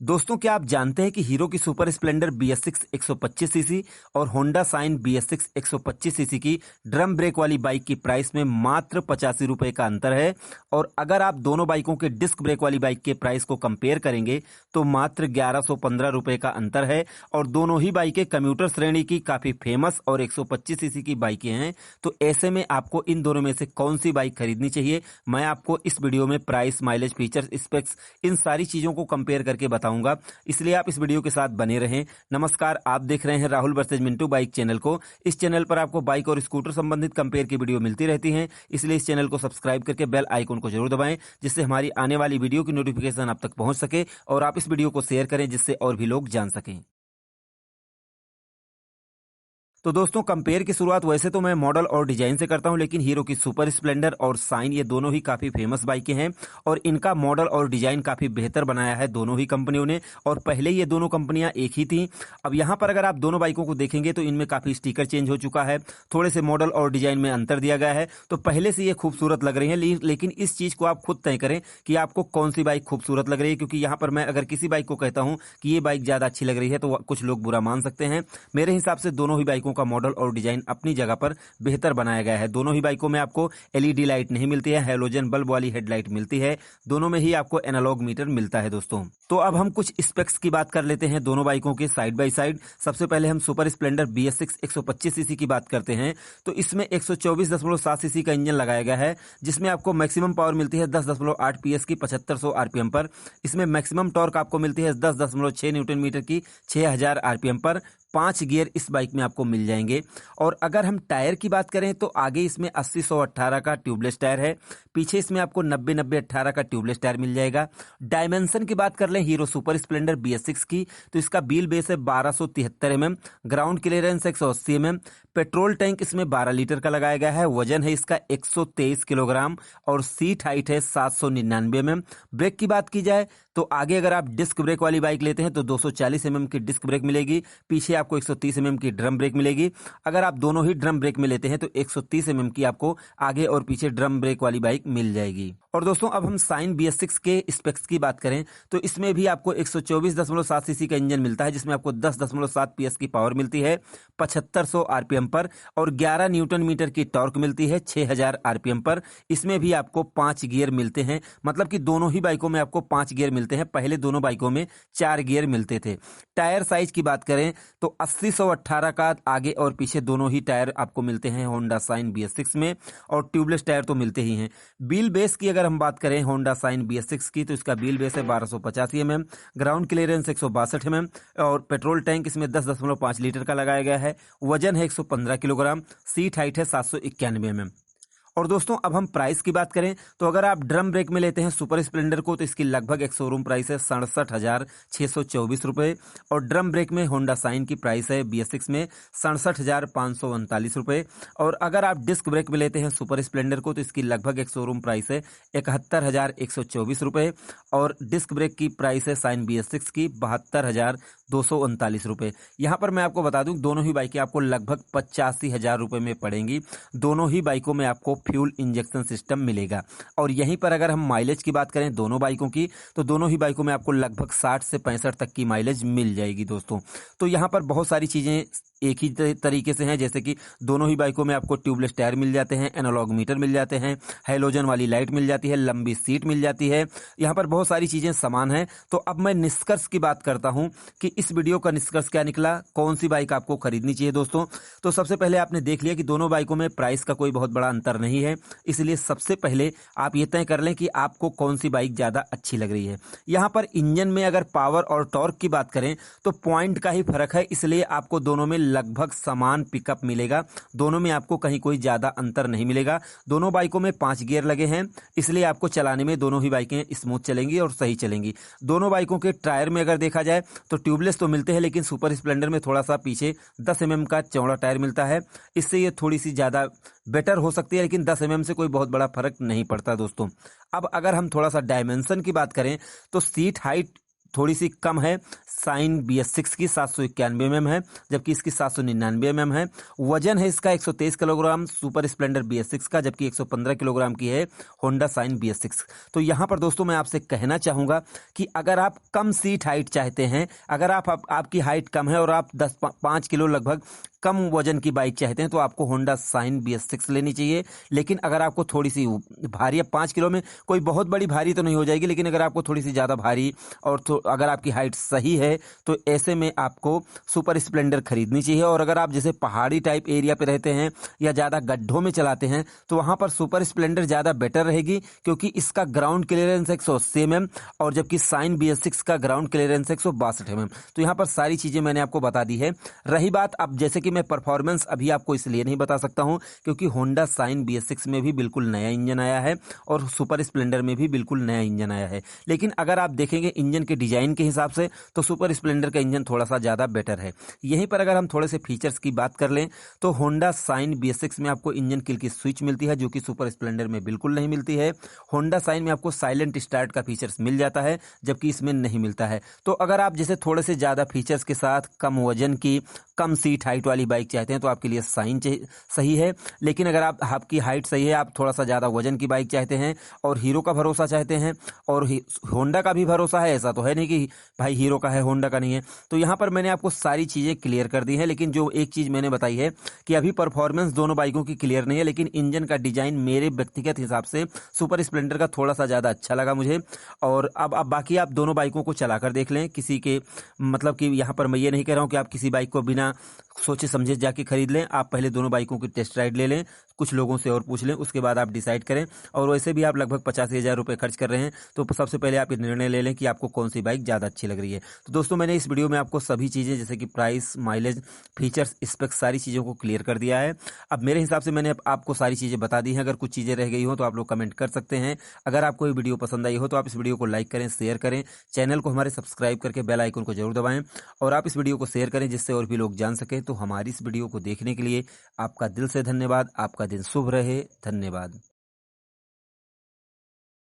दोस्तों, क्या आप जानते हैं कि हीरो की सुपर स्प्लेंडर BS6 125 सीसी और होंडा साइन BS6 125 सीसी की ड्रम ब्रेक वाली बाइक की प्राइस में मात्र 85 रुपए का अंतर है। और अगर आप दोनों बाइकों के डिस्क ब्रेक वाली बाइक के प्राइस को कंपेयर करेंगे तो मात्र 1115 रुपए का अंतर है। और दोनों ही बाइकें कम्यूटर श्रेणी की काफी फेमस और 125 सीसी की बाइकें हैं। तो ऐसे में आपको इन दोनों में से कौन सी बाइक खरीदनी चाहिए, मैं आपको इस वीडियो में प्राइस, माइलेज, फीचर्स, स्पेक्स, इन सारी चीजों को कंपेयर करके बताऊंगा, इसलिए आप इस वीडियो के साथ बने रहें। नमस्कार, आप देख रहे हैं Rahul versus Mintu bike channel को। इस चैनल पर आपको बाइक और स्कूटर संबंधित कंपेयर की वीडियो मिलती रहती हैं, इसलिए इस चैनल को सब्सक्राइब करके बेल आइकन को जरूर दबाएं, जिससे हमारी आने वाली वीडियो की नोटिफिकेशन आप तक पहुंच सके। और आप इस वीडियो को शेयर करें जिससे और भी लोग जान सकें। तो दोस्तों, कंपेयर की शुरुआत वैसे तो मैं मॉडल और डिजाइन से करता हूं, लेकिन हीरो की सुपर स्प्लेंडर और साइन ये दोनों ही काफी फेमस बाइकें हैं और इनका मॉडल और डिजाइन काफी बेहतर बनाया है दोनों ही कंपनियों ने। और पहले ये दोनों कंपनियां एक ही थी। अब यहां पर अगर आप दोनों बाइकों को देखेंगे तो इनमें काफी स्टिकर चेंज हो चुका है, थोड़े से मॉडल और डिजाइन में अंतर दिया गया है। तो पहले से ये खूबसूरत लग रही है, लेकिन इस चीज को आप खुद तय करें कि आपको कौन सी बाइक खूबसूरत लग रही है। क्योंकि यहां पर मैं अगर किसी बाइक को कहता हूं कि ये बाइक ज्यादा अच्छी लग रही है तो कुछ लोग बुरा मान सकते हैं। मेरे हिसाब से दोनों ही बाइकों का मॉडल और डिजाइन अपनी जगह पर बेहतर बनाया गया है। दोनों ही बाइकों में आपको एलईडी लाइट नहीं मिलती है, हैलोजन बल्ब वाली हेडलाइट मिलती है। दोनों में ही आपको एनालॉग मीटर मिलता है दोस्तों। तो अब हम कुछ स्पेक्स की बात कर लेते हैं दोनों बाइकों के साइड बाय साइड। सबसे पहले हम सुपर स्प्लेंडर BS6 125 सीसी की बात करते हैं। तो इसमें 124.7 सीसी का इंजन लगाया गया है, जिसमें आपको मैक्सिमम पावर मिलती है 10.8 PS की 7500 RPM पर। इसमें मैक्सिमम टॉर्क आपको मिलती है 10.6 न्यूटन मीटर की 6000 RPM पर। 5 गियर इस बाइक में आपको मिल जाएंगे। और अगर हम टायर की बात करें तो आगे इसमें 80-100-18 का ट्यूबलेस टायर है, पीछे इसमें आपको 90-90-18 का ट्यूबलेस टायर मिल जाएगा। डायमेंशन की बात कर लें हीरो सुपर स्प्लेंडर BS6 की, तो इसका व्हील बेस है 1273 mm, ground clearance 180 mm, petrol tank इसमें 12 लीटर का लगाया गया है, वजन है इसका 123 किलोग्राम और सीट हाइट है 799 mm। ब्रेक की बात की जाए तो आगे अगर आप डिस्क ब्रेक वाली बाइक लेते हैं तो 240 mm की डिस्क ब्रेक मिलेगी, पीछे आपको 130 mm की ड्रम ब्रेक मिलेगी। अगर आप दोनों ही ड्रम ब्रेक में लेते हैं तो 130 mm की आपको आगे और पीछे ड्रम ब्रेक वाली बाइक मिल जाएगी। और दोस्तों, अब हम साइन BS6 के स्पेक्स की बात करें तो इसमें भी आपको 124.7 सीसी का इंजन मिलता है, जिसमें आपको 10.7 PS की पावर मिलती है 7500 RPM पर और 11 न्यूटन मीटर की टॉर्क मिलती है 6000 RPM पर। इसमें भी आपको 5 गियर मिलते हैं, मतलब कि दोनों ही बाइकों में आपको 5 गियर मिलते हैं। पहले दोनों बाइकों में 4 गियर मिलते थे। टायर साइज की बात करें तो 80-118 का आगे और पीछे दोनों ही टायर आपको मिलते हैं होंडा साइन BS6 में, और ट्यूबलेस टायर तो मिलते ही हैं। व्हील बेस की अगर हम बात करें होंडा साइन BS6 की तो इसका व्हील बेस है 1285 mm, ग्राउंड क्लियरेंस 162 mm और पेट्रोल टैंक इसमें 10.5 लीटर का लगाया गया है, वजन है 115 किलोग्राम, सीट हाइट है 791 mm। और दोस्तों, अब हम प्राइस की बात करें तो अगर आप ड्रम ब्रेक में लेते हैं सुपर स्प्लेंडर को तो इसकी लगभग एक शोरूम प्राइस है 67,624 रुपए। और ड्रम ब्रेक में होंडा साइन की प्राइस है BS6 में 67,539 रुपए। और अगर आप डिस्क ब्रेक में लेते हैं सुपर स्प्लेंडर को तो इसकी लगभग एक शोरूम प्राइस है 71,124 रुपए। और डिस्क ब्रेक की प्राइस है साइन BS6 की 72,239 रुपए। यहाँ पर मैं आपको बता दूं दोनों ही बाइकें आपको लगभग 85,000 रुपए में पड़ेंगी। दोनों ही बाइकों में आपको फ्यूल इंजेक्शन सिस्टम मिलेगा। और यहीं पर अगर हम माइलेज की बात करें दोनों बाइकों की तो दोनों ही बाइकों में आपको लगभग 60 से 65 तक की माइलेज मिल जाएगी दोस्तों। तो यहाँ पर बहुत सारी चीजें एक ही तरीके से हैं, जैसे कि दोनों ही बाइकों में आपको ट्यूबलेस टायर मिल जाते हैं, एनालॉग मीटर मिल जाते हैं, हैलोजन वाली लाइट मिल जाती है, लंबी सीट मिल जाती है। यहाँ पर बहुत सारी चीजें समान हैं। तो अब मैं निष्कर्ष की बात करता हूं कि इस वीडियो का निष्कर्ष क्या निकला, कौन सी बाइक आपको खरीदनी चाहिए दोस्तों। तो सबसे पहले आपने देख लिया कि दोनों बाइकों में प्राइस का कोई बहुत बड़ा अंतर नहीं है, इसलिए सबसे पहले आप ये तय कर लें कि आपको कौन सी बाइक ज्यादा अच्छी लग रही है। यहाँ पर इंजन में अगर पावर और टॉर्क की बात करें तो पॉइंट का ही फर्क है, इसलिए आपको दोनों में लगभग समान पिकअप मिलेगा। दोनों में आपको कहीं कोई ज्यादा अंतर नहीं मिलेगा। दोनों बाइकों में 5 गियर लगे हैं, इसलिए आपको चलाने में दोनों ही बाइकें स्मूथ चलेंगी और सही चलेंगी। दोनों बाइकों के टायर में अगर देखा जाए तो ट्यूबलेस तो मिलते हैं, लेकिन सुपर स्प्लेंडर में थोड़ा सा पीछे 10 mm का चौड़ा टायर मिलता है, इससे ये थोड़ी सी ज्यादा बेटर हो सकती है, लेकिन 10 mm से कोई बहुत बड़ा फर्क नहीं पड़ता दोस्तों। अब अगर हम थोड़ा सा डायमेंशन की बात करें तो सीट हाइट थोड़ी सी कम है साइन BS6 की 791 mm है, जबकि इसकी 799 mm है। वजन है इसका 123 किलोग्राम सुपर स्प्लेंडर BS6 का, जबकि 115 किलोग्राम की है होंडा साइन BS6। तो यहाँ पर दोस्तों मैं आपसे कहना चाहूँगा कि अगर आप कम सीट हाइट चाहते हैं, अगर आपकी हाइट कम है और आप 5 किलो लगभग कम वजन की बाइक चाहते हैं, तो आपको होंडा साइन BS6 लेनी चाहिए। लेकिन अगर आपको थोड़ी सी भारी, 5 किलो में कोई बहुत बड़ी भारी तो नहीं हो जाएगी, लेकिन अगर आपको थोड़ी सी ज़्यादा भारी और अगर आपकी हाइट सही है, तो ऐसे में आपको सुपर स्प्लेंडर खरीदनी चाहिए। और अगर आप जैसे पहाड़ी टाइप एरिया पे रहते हैं या ज़्यादा गड्ढों में चलाते हैं, तो वहाँ पर सुपर स्प्लेंडर ज़्यादा बेटर रहेगी, क्योंकि इसका ग्राउंड क्लियरेंस 180 mm और जबकि साइन BS6 का ग्राउंड क्लियरेंस 162 mm। तो यहाँ पर सारी चीज़ें मैंने आपको बता दी है। रही बात, अब जैसे कि मैं परफॉर्मेंस अभी आपको इसलिए नहीं बता सकता हूं क्योंकि होंडा साइन BS6 में भी बिल्कुल नया इंजन आया है और सुपर स्प्लेंडर में भी बिल्कुल नया इंजन आया है। लेकिन अगर आप देखेंगे इंजन के डिजाइन के हिसाब से, तो सुपर स्प्लेंडर का इंजन थोड़ा सा ज़्यादा बेटर है। यहीं पर अगर हम थोड़े से फीचर्स की बात कर लें, तो होंडा साइन BS6 में आपको इंजन किल की स्विच मिलती है, जो कि सुपर स्प्लेंडर में बिल्कुल नहीं मिलती है। होंडा साइन में आपको साइलेंट स्टार्ट का फीचर्स मिल जाता है, जबकि इसमें नहीं मिलता है। तो अगर आप जैसे थोड़े से ज़्यादा फीचर्स के साथ कम वजन की, कम सीट हाइट वाली बाइक चाहते हैं, तो आपके लिए साइन सही है। लेकिन अगर आपकी हाइट सही है, आप थोड़ा सा ज़्यादा वजन की बाइक चाहते हैं और हीरो का भरोसा चाहते हैं, और होंडा का भी भरोसा है, ऐसा तो है नहीं कि भाई हीरो का है होंडा का नहीं है, तो यहाँ पर मैंने आपको सारी चीज़ें क्लियर कर दी हैं। लेकिन जो एक चीज़ मैंने बताई है कि अभी परफॉर्मेंस दोनों बाइकों की क्लियर नहीं है, लेकिन इंजन का डिजाइन मेरे व्यक्तिगत हिसाब से सुपर स्प्लेंडर का थोड़ा सा ज़्यादा अच्छा लगा मुझे। और अब बाकी आप दोनों बाइकों को चला कर देख लें, किसी के मतलब कि यहाँ पर मैं ये नहीं कह रहा हूँ कि आप किसी बाइक को बिना सोचे समझे जाके खरीद लें। आप पहले दोनों बाइकों की टेस्ट राइड ले लें, कुछ लोगों से और पूछ लें, उसके बाद आप डिसाइड करें। और वैसे भी आप लगभग 85,000 रुपये खर्च कर रहे हैं, तो सबसे पहले आप ये निर्णय ले लें कि आपको कौन सी बाइक ज़्यादा अच्छी लग रही है। तो दोस्तों मैंने इस वीडियो में आपको सभी चीज़ें जैसे कि प्राइस, माइलेज, फीचर्स, स्पेक्स, सारी चीज़ों को क्लियर कर दिया है। अब मेरे हिसाब से मैंने आपको सारी चीज़ें बता दी हैं। अगर कुछ चीज़ें रह गई हो तो आप लोग कमेंट कर सकते हैं। अगर आपको ये वीडियो पसंद आई हो तो आप इस वीडियो को लाइक करें, शेयर करें, चैनल को हमारे सब्सक्राइब करके बेल आइकन को जरूर दबाएं और आप इस वीडियो को शेयर करें जिससे और भी लोग जान सकें। तो हमारी इस वीडियो को देखने के लिए आपका दिल से धन्यवाद। आपका दिन शुभ रहे। धन्यवाद।